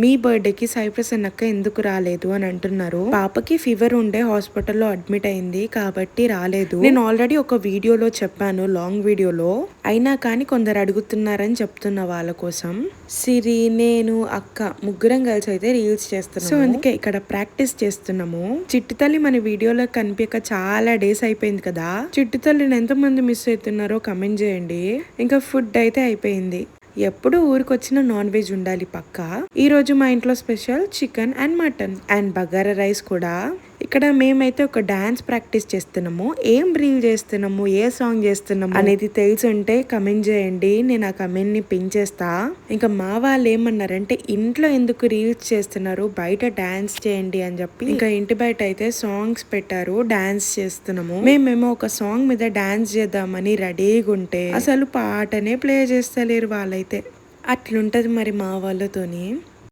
మీ బర్త్డేకి సాయి ప్రసన్న అక్క ఎందుకు రాలేదు అని అంటున్నారు. పాపకి ఫీవర్ ఉండే హాస్పిటల్లో అడ్మిట్ అయింది కాబట్టి రాలేదు. నేను ఆల్రెడీ ఒక వీడియోలో చెప్పాను, లాంగ్ వీడియోలో. అయినా కానీ కొందరు అడుగుతున్నారని చెప్తున్న వాళ్ళ కోసం. సిరి, నేను, అక్క ముగ్గురం కలిసి అయితే రీల్స్ చేస్తున్నాము. సో అందుకే ఇక్కడ ప్రాక్టీస్ చేస్తున్నాము. చిట్టి తల్లి మన వీడియోలో కనిపించక చాలా డేస్ అయిపోయింది కదా. చిట్టి తల్లిని ఎంతమంది మిస్ అవుతున్నారో కమెంట్ చేయండి. ఇంకా ఫుడ్ అయితే అయిపోయింది. ఎప్పుడు ఊరికొచ్చిన నాన్ వెజ్ ఉండాలి పక్క. ఈ రోజు మా ఇంట్లో special chicken and mutton and bagara rice కూడా. ఇక్కడ మేమైతే ఒక డాన్స్ ప్రాక్టీస్ చేస్తున్నాము. ఏం రీల్ చేస్తున్నాము, ఏ సాంగ్ చేస్తున్నాము అనేది తెలుసుంటే కమెంట్ చేయండి. నేను ఆ కమెంట్ ని పిన్ చేస్తా. ఇంకా మా వాళ్ళు ఏమన్నారంటే ఇంట్లో ఎందుకు రీల్స్ చేస్తున్నారు, బయట డాన్స్ చేయండి అని చెప్పి ఇంకా ఇంటి బయట అయితే సాంగ్స్ పెట్టారు, డాన్స్ చేస్తున్నాము. మేమేమో ఒక సాంగ్ మీద డాన్స్ చేద్దామని రెడీగా ఉంటే అసలు పాటనే ప్లే చేస్తలేరు వాళ్ళైతే. అట్లుంటది మరి మా వాళ్ళతోని.